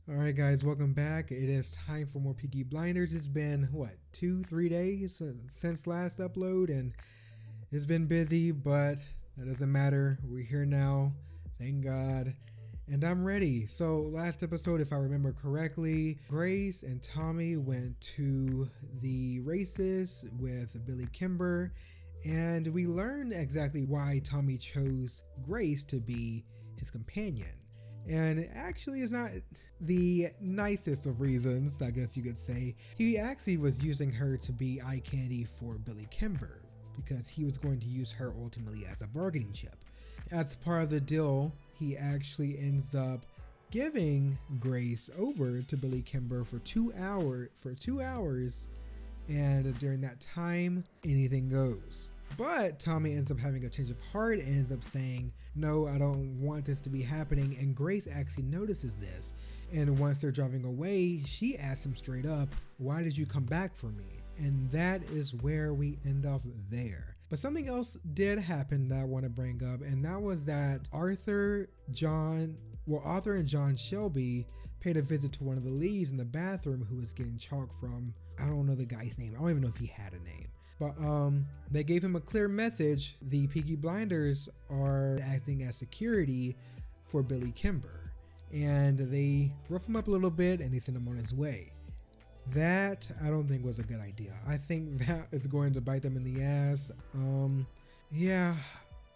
Alright guys, welcome back. It is time for more Peaky Blinders. It's been, what, 2-3 days since last upload, and it's been busy, but that doesn't matter. We're here now, thank God, and I'm ready. So last episode, if I remember correctly, Grace and Tommy went to the races with Billy Kimber, and we learned exactly why Tommy chose Grace to be his companion. And it actually is not the nicest of reasons, I guess you could say. He actually was using her to be eye candy for Billy Kimber because he was going to use her ultimately as a bargaining chip. As part of the deal, he actually ends up giving Grace over to Billy Kimber for 2 hours, and during that time, anything goes. But Tommy ends up having a change of heart and ends up saying, no, I don't want this to be happening. And Grace actually notices this. And once they're driving away, she asks him straight up, why did you come back for me? And that is where we end up there. But something else did happen that I want to bring up, and that was that Arthur and John Shelby paid a visit to one of the leads in the bathroom who was getting chalk from, I don't know the guy's name. I don't even know if he had a name. But they gave him a clear message. The Peaky Blinders are acting as security for Billy Kimber. And they rough him up a little bit and they send him on his way. That I don't think was a good idea. I think that is going to bite them in the ass. Yeah,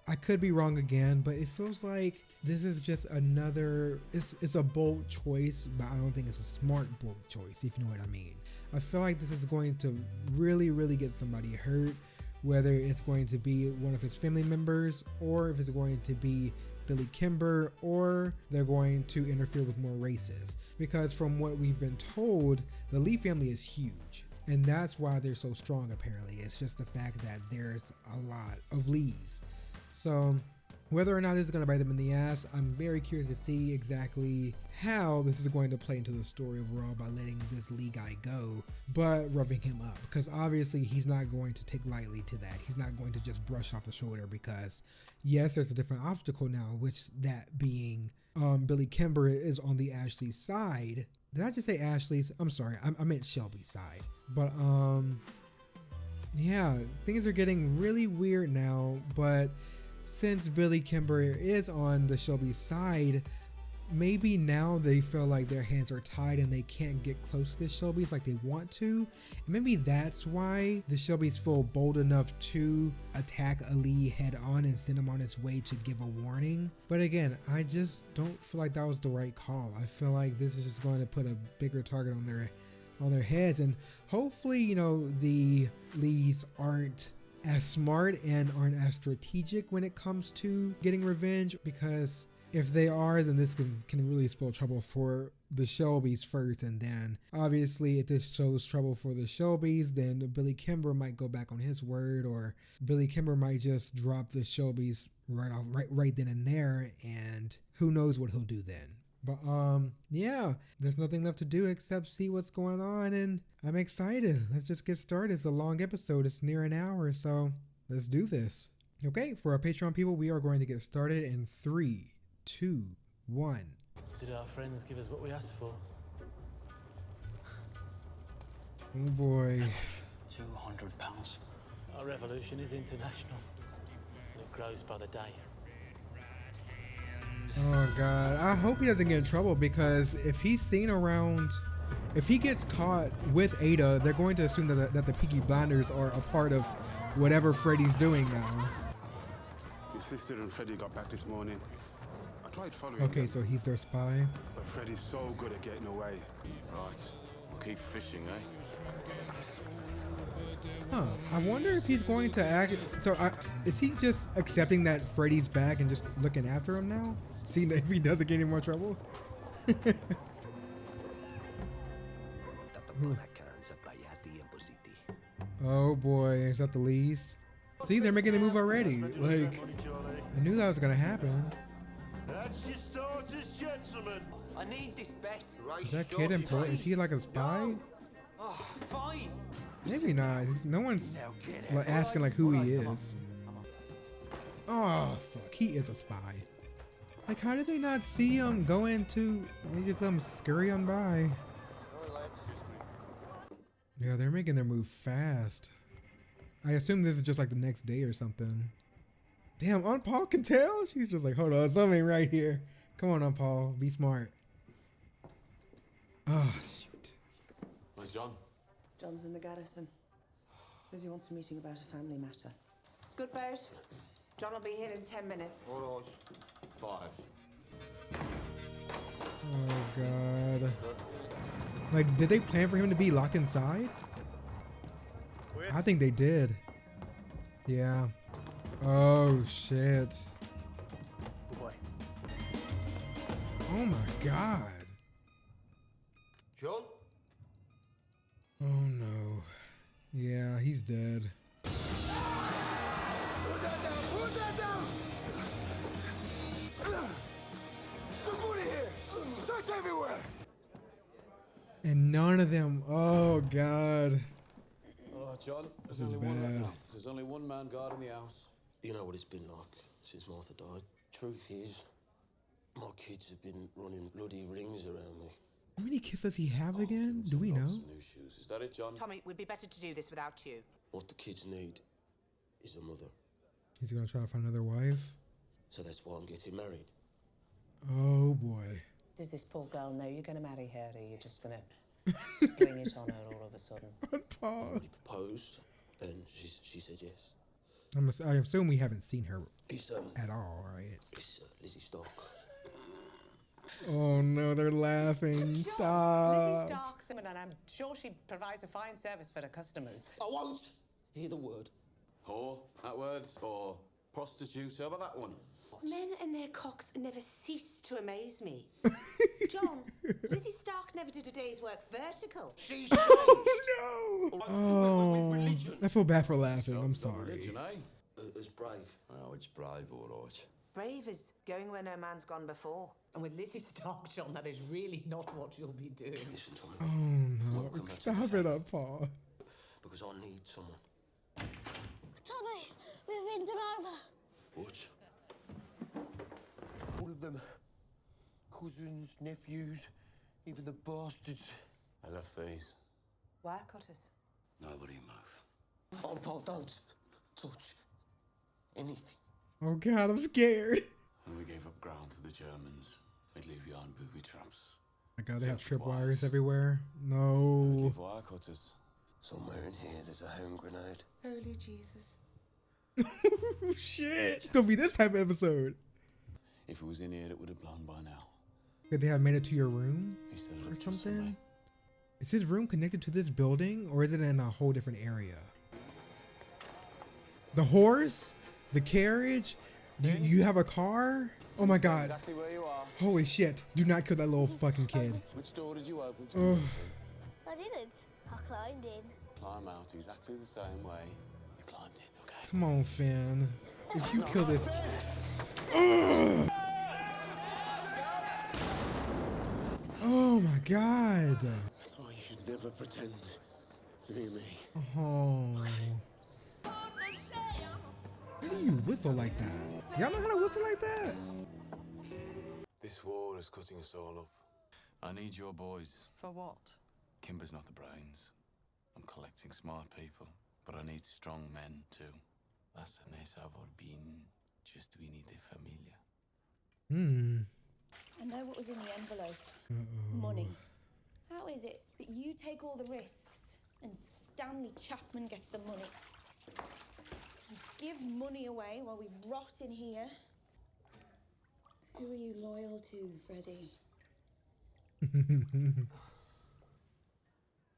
I could be wrong again, but it feels like this is just another, it's a bold choice, but I don't think it's a smart bold choice, if you know what I mean. I feel like this is going to really get somebody hurt, whether it's going to be one of his family members or if it's going to be Billy Kimber, or they're going to interfere with more races. Because from what we've been told, the Lee family is huge. And that's why they're so strong apparently. It's just the fact that there's a lot of Lees. So whether or not this is going to bite them in the ass, I'm very curious to see exactly how this is going to play into the story overall by letting this Lee guy go, but roughing him up. Because obviously he's not going to take lightly to that. He's not going to just brush off the shoulder because, yes, there's a different obstacle now, which that being Billy Kimber is on the Ashley side. Did I just say Ashley's? I'm sorry, I meant Shelby's side. But yeah, things are getting really weird now, but since Billy Kimber is on the Shelby side, maybe now they feel like their hands are tied and they can't get close to the Shelbys like they want to. And maybe that's why the Shelbys feel bold enough to attack Ali head on and send him on his way to give a warning. But again, I just don't feel like that was the right call. I feel like this is just going to put a bigger target on their heads, and hopefully, you know, the Lees aren't as smart and aren't as strategic when it comes to getting revenge, because if they are, then this can really spell trouble for the Shelbys first, and then obviously if this shows trouble for the Shelbys, then Billy Kimber might go back on his word, or Billy Kimber might just drop the Shelbys right then and there, and who knows what he'll do then. But yeah, there's nothing left to do except see what's going on, and I'm excited. Let's just get started. It's a long episode. It's near an hour, so let's do this. Okay, for our Patreon people, we are going to get started in 3, 2, 1. Did our friends give us what we asked for? Oh boy. £200. Our revolution is international, and it grows by the day. Oh God, I hope he doesn't get in trouble, because if he's seen around, if he gets caught with Ada, they're going to assume that the Peaky Blinders are a part of whatever Freddie's doing now. Your sister and Freddie got back this morning. I tried following Okay, them, so he's their spy. but Freddie's so good at getting away. Right. We'll keep fishing, eh? Huh, I wonder if he's going to act, so is he just accepting that Freddie's back and just looking after him now? Seeing if he doesn't get any more trouble? Oh boy, is that the Lees? See, they're making the move already. Like, I knew that was gonna happen. That's your starters, gentlemen. I need this bet. Is that kid important? Is he like a spy? Oh, fine. Maybe not. No one's like asking like who he is. Oh fuck, he is a spy. Like, how did they not see him go into? They just let him scurry on by. Yeah, they're making their move fast. I assume this is just like the next day or something. Damn, Aunt Paul can tell? She's just like, hold on, something right here. Come on, Aunt Paul, be smart. Oh, shoot. Where's John? John's in the garrison. Says he wants a meeting about a family matter. Scoot boat. John will be here in 10 minutes. All right. 5. Oh, God. Like, did they plan for him to be locked inside? I think they did. Yeah. Oh, shit. Good boy. Oh, my God. John? Oh, no. Yeah, he's dead. Put that down! Put that down! Look over here! Search everywhere! And none of them. Oh, God. All right, John. This is bad. There's only one man guarding the house. You know what it's been like since Martha died. Truth is, my kids have been running bloody rings around me. How many kids does he have again? Do we know? Lots of new shoes. Is that it, John? Tommy, it would be better to do this without you. What the kids need is a mother. He's gonna try to find another wife. So that's why I'm getting married. Oh, boy. Does this poor girl know you're going to marry her, or you're just going to spring it on her all of a sudden? Paul. He proposed, and she said yes. I assume we haven't seen her It's at all, right? It's Lizzie Stark. Oh, no, they're laughing. Lizzie Stop. Stark's, and I'm sure she provides a fine service for her customers. I won't hear the word. Whore, that word, or prostitute, how about that one? Men and their cocks never cease to amaze me. John, Lizzie Stark never did a day's work vertical. She's Oh, no. Oh, I feel bad for laughing. I'm sorry. Religion, eh? It's brave. Oh, it's brave, all right. Brave is going where no man's gone before. And with Lizzie Stark, John, that is really not what you'll be doing. Listen, Tommy. Oh, no. Welcome to Stop the it up, Paul. Because I need someone. Tommy, we've been done over. What? all of them. Cousins, nephews, even the bastards. I left these. Wire cutters. Nobody move. Oh, Paul, don't touch anything. Oh, God, I'm scared. When we gave up ground to the Germans, they'd leave you on booby traps. My God, they have Such tripwires wise. everywhere. No. Leave wire cutters. Somewhere in here, there's a home grenade. Holy Jesus. Shit. It's gonna be this type of episode. If it was in here, it would have blown by now. Could they have made it to your room He set it or up just for something? me. Is his room connected to this building or is it in a whole different area? The horse? The carriage? You have a car? Oh my God. Exactly where you are. Holy shit. Do not kill that little fucking kid. Which door did you open to? Ugh. I didn't. I climbed in. Climb out exactly the same way you climbed in, okay? Come on, Finn. If you kill this... Ugh. Oh my God. That's why you should never pretend to be me. Oh. How do you whistle like that? Y'all know how to whistle like that? This war is cutting us all up. I need your boys. For what? Kimber's not the brains. I'm collecting smart people, but I need strong men too. Lassan har been just we need a familia. I know what was in the envelope. Money. How is it that you take all the risks and Stanley Chapman gets the money? You give money away while we rot in here. Who are you loyal to, Freddie?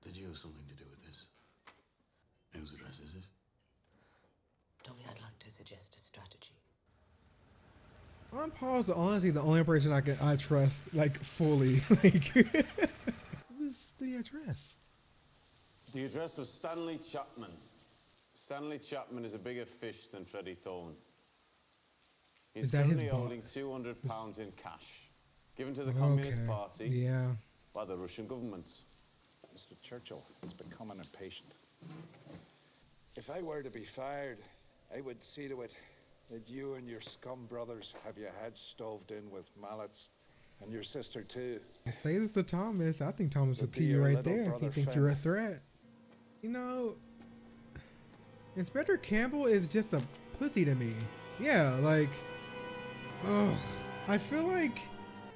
Did you have something to do with this? Ezret, is it? Tommy, I'd like to suggest a strategy. On pause, honestly, the only person I trust, like, fully. Like, who's the address? The address was Stanley Chapman. Stanley Chapman is a bigger fish than Freddie Thorne. He's Is that his currently boss? holding £200 in cash, given to the Communist Party Yeah. by the Russian government. Mr. Churchill is becoming impatient. If I were to be fired, I would see to it Did you and your scum brothers have your heads stoved in with mallets? And your sister too? I say this to Thomas. I think Thomas would Would be kill you your right little there if he brother thinks friend. you're a threat. You know, Inspector Campbell is just a pussy to me. Yeah, like, oh, I feel like,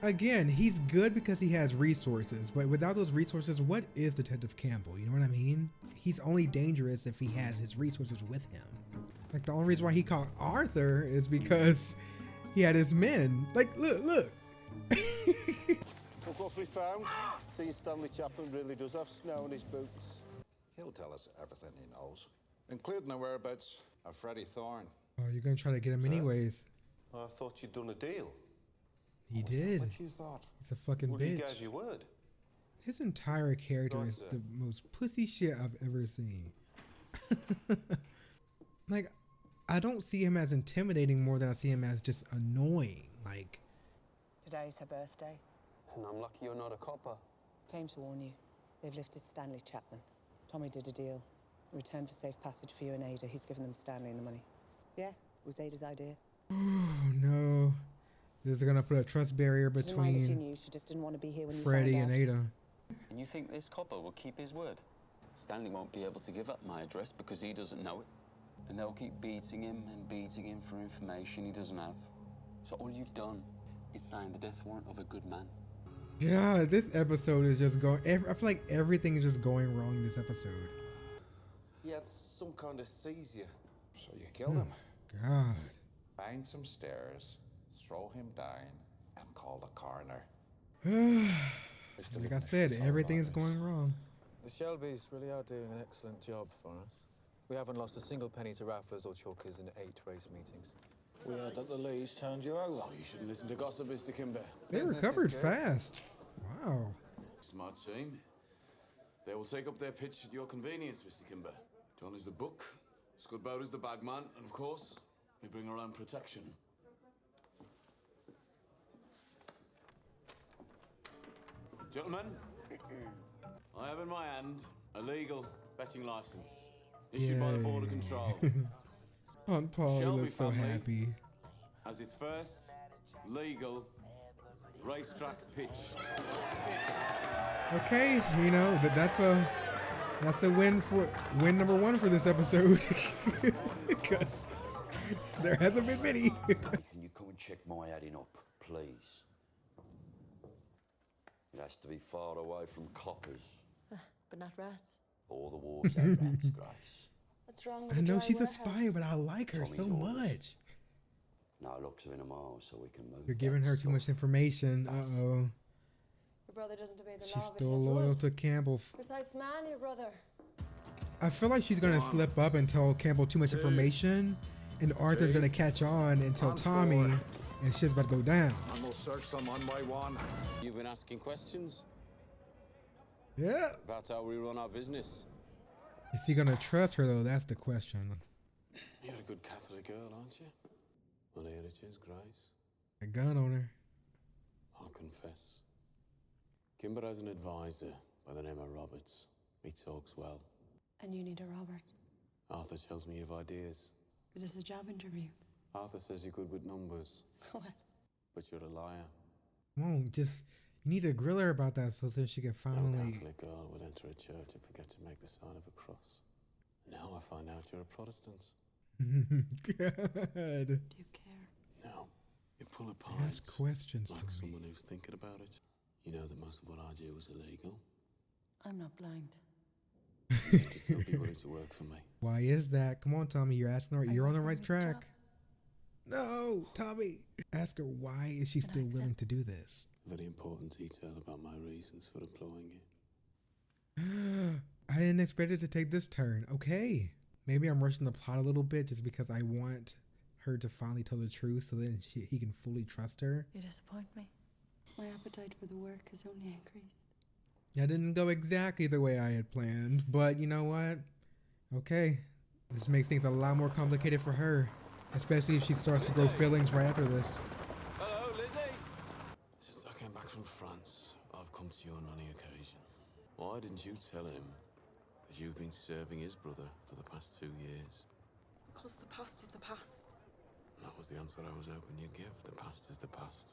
again, he's good because he has resources, but without those resources, what is Detective Campbell? You know what I mean? He's only dangerous if he has his resources with him. Like, the only reason why he caught Arthur is because he had his men. Like, look. Look what we found. See, Stanley Chapman really does have snow on his boots. He'll tell us everything he knows, including the whereabouts of Freddie Thorne. Oh, you're gonna try to get him anyways. I thought you'd done a deal. He did. What you thought? He's a fucking Well, he bitch. gave you word. His entire character Right is there. the most pussy shit I've ever seen. Like, I don't see him as intimidating more than I see him as just annoying. Like, Today's her birthday. And I'm lucky you're not a copper. Came to warn you. They've lifted Stanley Chapman. Tommy did a deal. In return for safe passage for you and Ada, he's given them Stanley and the money. Yeah, it was Ada's idea. oh no. This is gonna put a trust barrier She didn't mind if you between knew. She just didn't want to be here when you Freddie found and out. Ada. And you think this copper will keep his word? Stanley won't be able to give up my address because he doesn't know it. And they'll keep beating him and beating him for information he doesn't have. So all you've done is sign the death warrant of a good man. God, this episode is just going. I feel like everything is just going wrong this episode. He had some kind of seizure. So you killed him. God. Find some stairs, throw him down, and call the coroner. Like I said, everything is going wrong. The Shelbys really are doing an excellent job for us. We haven't lost a single penny to rafflers or chalkers in 8 race meetings. We heard that the Lees turned you over. Oh, you shouldn't listen to gossip, Mr. Kimber. They recovered fast. Wow. Smart team. They will take up their pitch at your convenience, Mr. Kimber. John is the book, Scudbout is the bagman, and of course, we bring our own protection. Gentlemen, I have in my hand a legal betting license issued by the Border Control. Aunt Polly Shelby looks so family happy. as its first legal racetrack pitch. Okay, you know that's a win number 1 for this episode because there hasn't been many. Can you come and check my adding up, please? It has to be far away from coppers. But not rats. All the wolves have rats, Grace. What's wrong with I a know dry she's a warehouse? spy, but I like her so Tommy's orders. much. No looks of in a mile, so we can move. You're giving that her too stuff. much information. Uh-oh. Your brother doesn't obey the law, She's but still he has loyal rules. to Campbell. Precise man, your brother. I feel like she's gonna slip up and tell Campbell too much information, and Arthur's gonna catch on and tell Tommy, and shit's about to go down. And we'll search them one by one. You've been asking questions Yeah. about how we run our business. Is he gonna trust her though? That's the question. You're a good Catholic girl, aren't you? Well, here it is, Grace. A gun on her. I'll confess. Kimber has an advisor by the name of Roberts. He talks well. And you need a Robert. Arthur tells me you have ideas. Is this a job interview? Arthur says you're good with numbers, What? but you're a liar. Come on, just you need to grill her about that so that she can No finally. Catholic girl would enter a church and forget to make the sign of a cross. Now I find out you're a Protestant. God. Do you care? No. You pull apart. Ask questions like to me. someone who's thinking about it. You know that most of what I do is illegal. I'm not blind. You'd still be willing to work for me. Why is that? Come on, Tommy. You're asking her. Are You're you on the offering right me the track. job? No, Tommy. Ask her why is she Can I still accept? willing to do this? Very important detail about my reasons for employing you. I didn't expect it to take this turn. Okay. Maybe I'm rushing the plot a little bit just because I want her to finally tell the truth so then he can fully trust her. You disappoint me. My appetite for the work has only increased. That didn't go exactly the way I had planned, but you know what? Okay. This makes things a lot more complicated for her, especially if she starts to grow feelings right after this. Hello, Lizzie. Since I came back from France, I've come to you on any occasion. Why didn't you tell him that you've been serving his brother for the past 2 years? Because the past is the past. That was the answer I was hoping you'd give. The past is the past.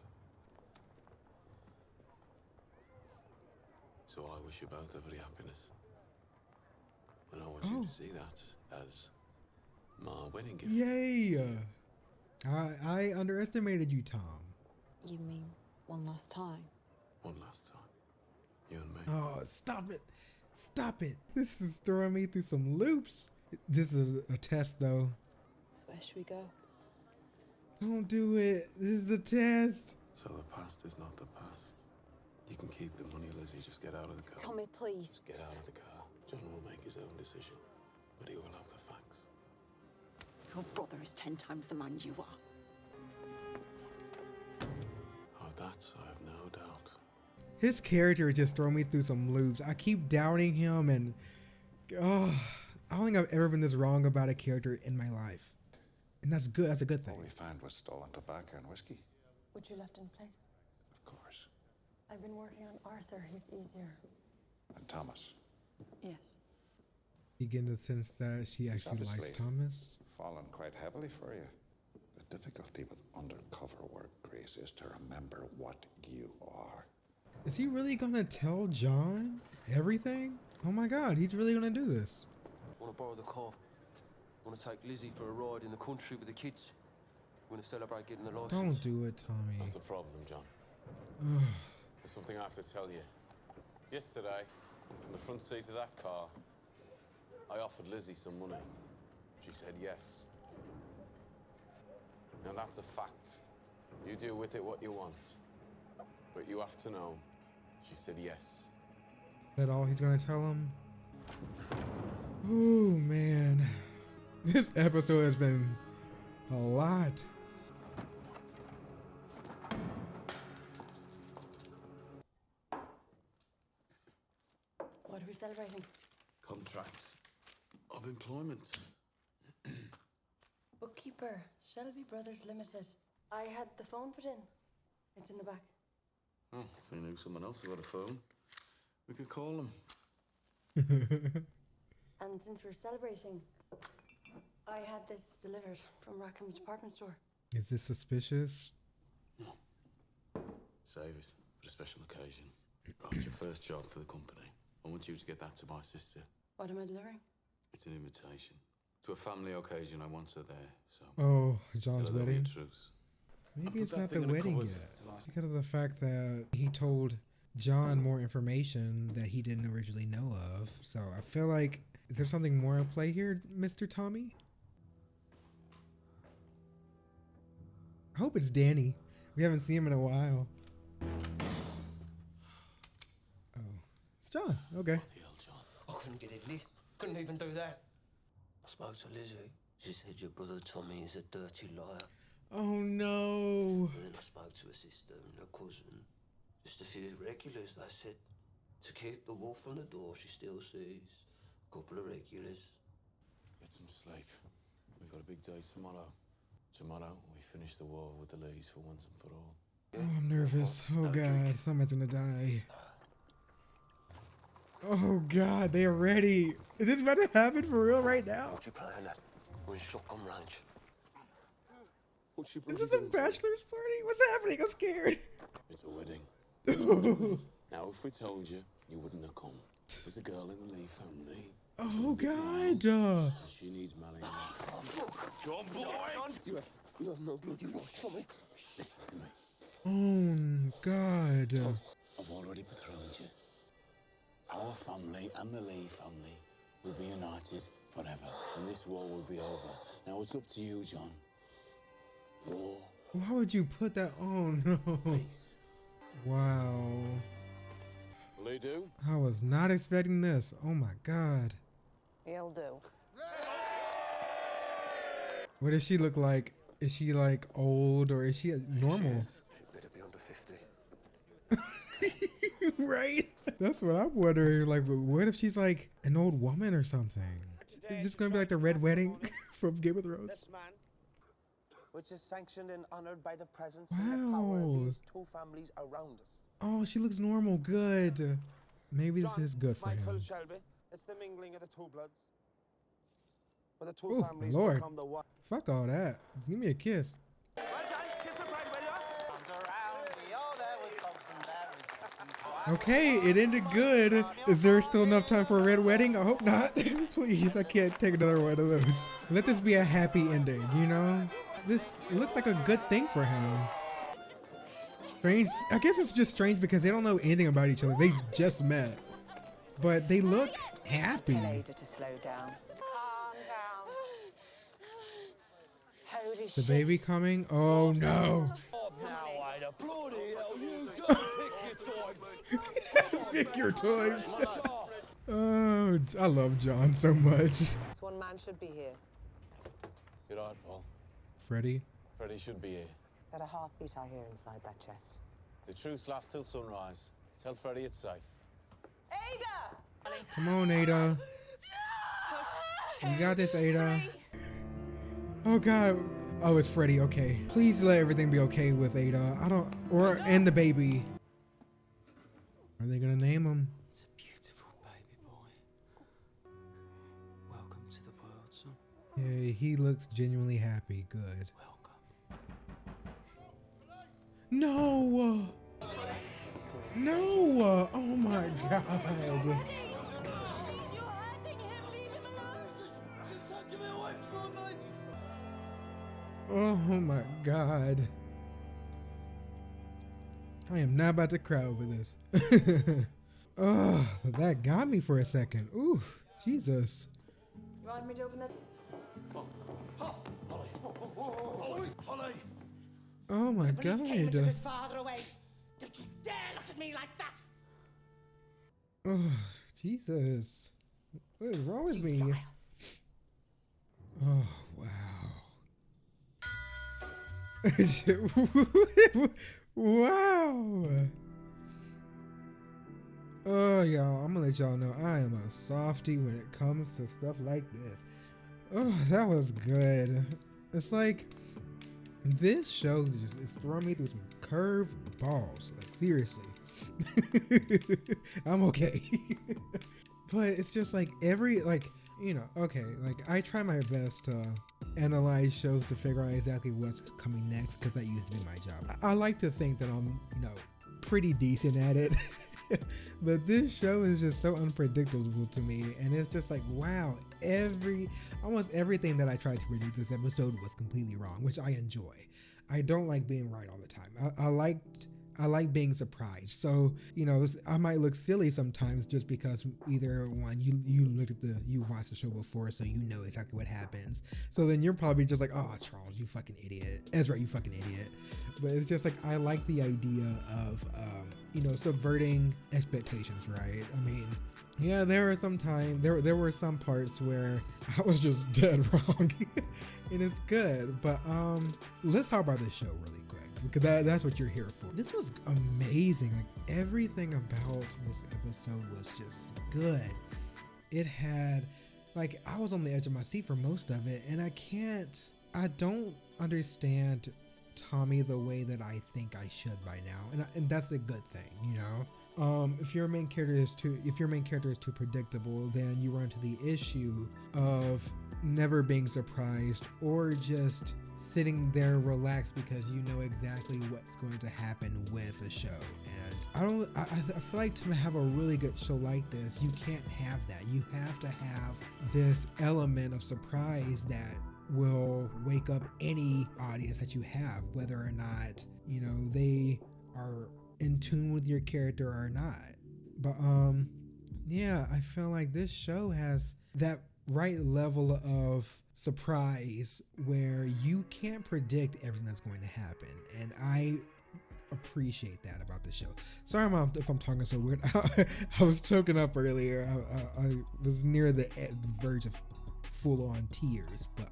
So I wish you both every happiness. And I want you to see that as my wedding gift. Yay! I underestimated you, Tom. You mean one last time? One last time. You and me. Oh, stop it. Stop it. This is throwing me through some loops. This is a test, though. So where should we go? Don't do it. This is a test. So the past is not the past. You can keep the money, Lizzie. Just get out of the car. Tommy, please. Just get out of the car. John will make his own decision, but he will have the facts. Your brother is 10 times the man you are. Of that, I have no doubt. His character just throwing me through some loops. I keep doubting him, and I don't think I've ever been this wrong about a character in my life. And that's good. That's a good thing. What we found was stolen tobacco and whiskey. Would you left in place? Of course. I've been working on Arthur. He's easier. And Thomas. Yes. You get the sense that she actually likes obviously Thomas. Fallen quite heavily for you. The difficulty with undercover work, Grace, is to remember what you are. Is he really gonna tell John everything? Oh my God, he's really gonna do this. I want to borrow the car. I want to take Lizzie for a ride in the country with the kids. We're going to celebrate getting the license. Don't do it, Tommy. That's the problem, John. There's something I have to tell you. Yesterday, in the front seat of that car, I offered Lizzie some money. She said yes. Now that's a fact. You do with it what you want. But you have to know, she said yes. Is that all he's gonna tell him? Oh man. This episode has been a lot. What are we celebrating? Contract of employment. Bookkeeper, Shelby Brothers Limited. I had the phone put in. It's in the back. Oh, if we knew someone else had got a phone, we could call them. And since we're celebrating, I had this delivered from Rackham's department store. Is this suspicious? No. Save it for a special occasion. It's your first job for the company. I want you to get that to my sister. What am I delivering? It's an invitation. To a family occasion, I want her there, so... Oh, John's tell her there'll be a wedding? truce. Maybe I'll it's put that not the thing in a wedding cupboard yet. till I- Because of the fact that he told John more information that he didn't originally know of. So I feel like, is there something more at play here, Mr. Tommy? I hope it's Danny. We haven't seen him in a while. Oh, it's John. Okay. I couldn't get it lit. Couldn't even do that. I spoke to Lizzie. She said your brother Tommy is a dirty liar. Oh no. And then I spoke to her sister and her cousin. Just a few regulars. They said to keep the wolf from the door, she still sees a couple of regulars. Get some sleep. We've got a big day tomorrow. Tomorrow, we finish the war with the Lees for once and for all. Oh, I'm nervous. Oh God, somebody's gonna die. Oh God, they are ready. Is this about to happen for real right now? What you playing at? We're in shotgun range. This is a bachelor's party? What's happening? I'm scared. It's a wedding. Now, if we told you, you wouldn't have come. There's a girl in the Lee family. Oh God. And she needs marrying. John, boy! You have no bloody right, Tommy. Listen to me. Oh God. I've already betrothed you. Our family and the Lee family will be united forever, and this war will be over. Now it's up to you, John. War. Why would you put that on? No. Peace. Wow. Will he do? I was not expecting this. Oh my God. He'll do. What does she look like? Is she like old or is she normal? She better be under 50. Right? That's what I'm wondering. Like, but what if she's like an old woman or something? Is this going to be like the Red Wedding from Game of Thrones? Which is sanctioned and honored by the presence and the power of these two families around us. Oh, she looks normal. Good. Maybe this is good for Michael him. Shelby. It's the mingling of the two bloods. But the two Oh, families Lord. become the one. Fuck all that. Just give me a kiss. Okay, it ended good. Is there still enough time for a red wedding? I hope not. Please, I can't take another one of those. Let this be a happy ending, you know? This looks like a good thing for him. Strange. I guess it's just strange because they don't know anything about each other. They just met. But they look happy. Tell Ada to slow down. Calm down. Holy The baby coming? Oh no. Pick your toys. Oh, I love John so much. This one man should be here. You're right, Paul. Freddie. Freddie should be here. Is that a heartbeat I hear inside that chest? The truce lasts till sunrise. Tell Freddie it's safe. Ada! Come on, Ada. You got this, Ada. Oh God. Oh, it's Freddie. Okay. Please let everything be okay with Ada. And the baby. Are they gonna name him? It's a beautiful baby boy. Welcome to the world, son. Yeah, he looks genuinely happy. Good. No! No! Oh my God. Oh my God. I am not about to cry over this. Oh, that got me for a second. Ooh, Jesus. You want me to open that? Oh my Police came and took God. his father away. Don't you dare look at me like that! Oh, Jesus. What is wrong with me? Oh, wow. Wow. Oh, y'all, I'm gonna let y'all know I am a softie when it comes to stuff like this. Oh, that was good. It's like this show just it's throwing me through some curved balls. Like seriously. I'm okay. But it's just like okay, like I try my best to analyze shows to figure out exactly what's coming next because that used to be my job. I like to think that I'm, pretty decent at it. But this show is just so unpredictable to me, and it's just like, wow, almost everything that I tried to predict this episode was completely wrong, which I enjoy. I don't like being right all the time. I like being surprised. So, I might look silly sometimes just because either one, you watched the show before, so you know exactly what happens. So then you're probably just like, oh, Charles, you fucking idiot. Ezra, you fucking idiot. But it's just like, I like the idea of, subverting expectations, right? I mean, yeah, there were some parts where I was just dead wrong and it's good. But let's talk about this show really quick because that's what you're here for. This was amazing. Like everything about this episode was just good. It had, I was on the edge of my seat for most of it, and I don't understand Tommy the way that I think I should by now, and that's a good thing, if your main character is too predictable, then you run into the issue of never being surprised or just sitting there relaxed because you know exactly what's going to happen with a show. And I feel like to have a really good show like this, you can't have that. You have to have this element of surprise that will wake up any audience that you have, whether or not, they are in tune with your character or not. But yeah, I feel like this show has that right level of surprise where you can't predict everything that's going to happen, and I appreciate that about the show. Sorry if I'm talking so weird. I was choking up earlier. I was near the verge of full-on tears, but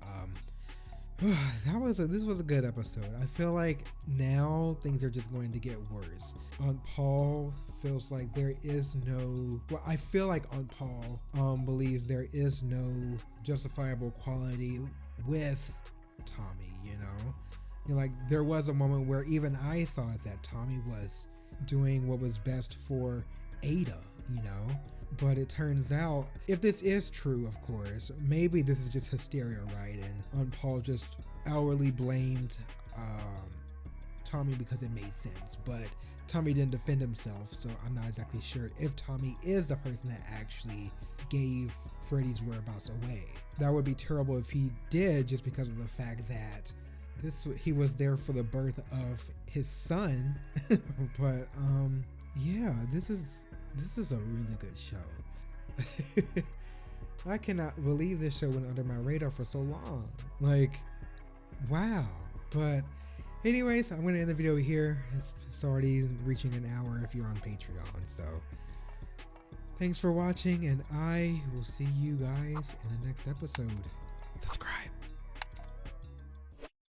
this was a good episode. I feel like now things are just going to get worse. Aunt Paul feels like I feel like Aunt Paul believes there is no justifiable quality with Tommy, like there was a moment where even I thought that Tommy was doing what was best for Ada, But it turns out, if this is true, of course, maybe this is just hysteria, right? And Paul just outwardly blamed Tommy because it made sense, but Tommy didn't defend himself, so I'm not exactly sure if Tommy is the person that actually gave Freddie's whereabouts away. That would be terrible if he did, just because of the fact that he was there for the birth of his son. But yeah, this is a really good show. I cannot believe this show went under my radar for so long. Like, wow. But anyways, I'm going to end the video here. It's already reaching an hour if you're on Patreon. So thanks for watching, and I will see you guys in the next episode. Subscribe.